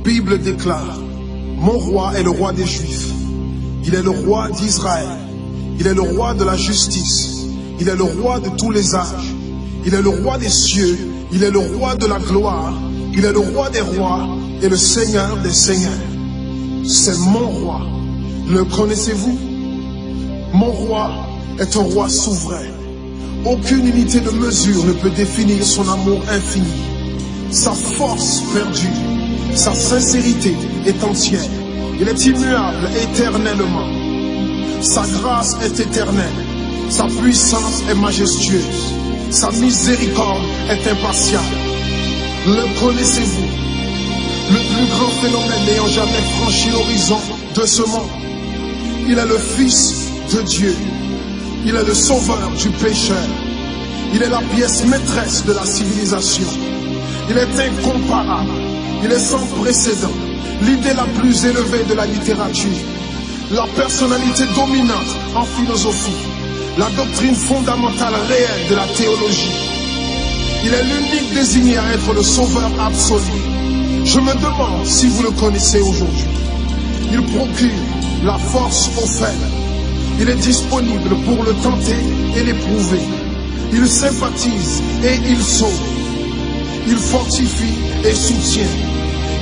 Bible déclare, mon roi est le roi des Juifs. Il est le roi d'Israël. Il est le roi de la justice. Il est le roi de tous les âges. Il est le roi des cieux. Il est le roi de la gloire. Il est le roi des rois et le Seigneur des seigneurs. C'est mon roi. Le connaissez-vous? Mon roi est un roi souverain. Aucune unité de mesure ne peut définir son amour infini. Sa force perdue, sa sincérité est entière. Il est immuable éternellement. Sa grâce est éternelle. Sa puissance est majestueuse. Sa miséricorde est impartiale. Le connaissez-vous? Le plus grand phénomène n'ayant jamais franchi l'horizon de ce monde. Il est le Fils de Dieu. Il est le sauveur du pécheur. Il est la pièce maîtresse de la civilisation. Il est incomparable. Il est sans précédent. L'idée la plus élevée de la littérature. La personnalité dominante en philosophie. La doctrine fondamentale réelle de la théologie. Il est l'unique désigné à être le sauveur absolu. Je me demande si vous le connaissez aujourd'hui. Il procure la force aux faibles. Il est disponible pour le tenter et l'éprouver. Il sympathise et il sauve. Il fortifie et soutient.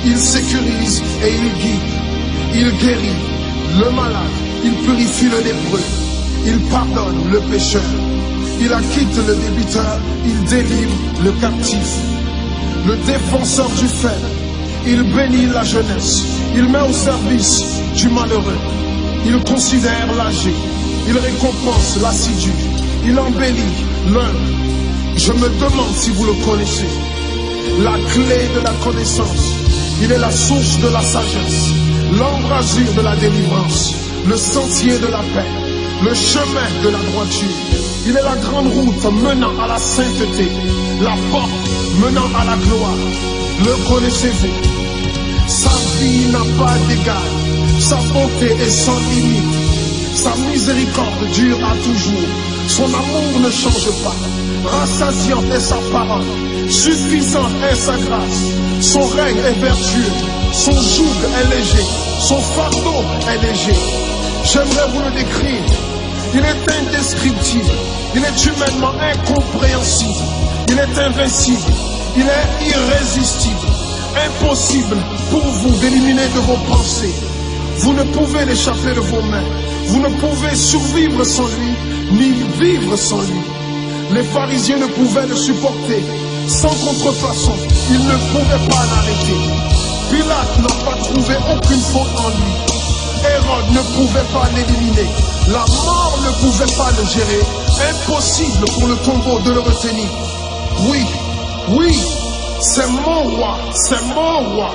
Il sécurise et il guide. Il guérit le malade. Il purifie le lépreux. Il pardonne le pécheur. Il acquitte le débiteur. Il délivre le captif. Le défenseur du faible. Il bénit la jeunesse. Il met au service du malheureux. Il considère l'âgé. Il récompense l'assidu. Il embellit l'humble. Je me demande si vous le connaissez. La clé de la connaissance. Il est la source de la sagesse. L'embrasure de la délivrance. Le sentier de la paix. Le chemin de la droiture. Il est la grande route menant à la sainteté. La porte menant à la gloire. Le connaissez-vous? Sa vie n'a pas d'égal. Sa bonté est sans limite. Sa miséricorde dure à toujours. Son amour ne change pas. Rassasiante est sa parole. Suffisante est sa grâce. Son règne est vertueux. Son joug est léger. Son fardeau est léger. J'aimerais vous le décrire. Il est indescriptible. Il est humainement incompréhensible. Il est invincible. Il est irrésistible. Impossible pour vous d'éliminer de vos pensées. Vous ne pouvez l'échapper de vos mains. Vous ne pouvez survivre sans lui, ni vivre sans lui. Les pharisiens ne pouvaient le supporter. Sans contrefaçon, ils ne pouvaient pas l'arrêter. Pilate n'a pas trouvé aucune faute en lui. Hérode ne pouvait pas l'éliminer. La mort ne pouvait pas le gérer. Impossible pour le tombeau de le retenir. Oui, oui, c'est mon roi, c'est mon roi.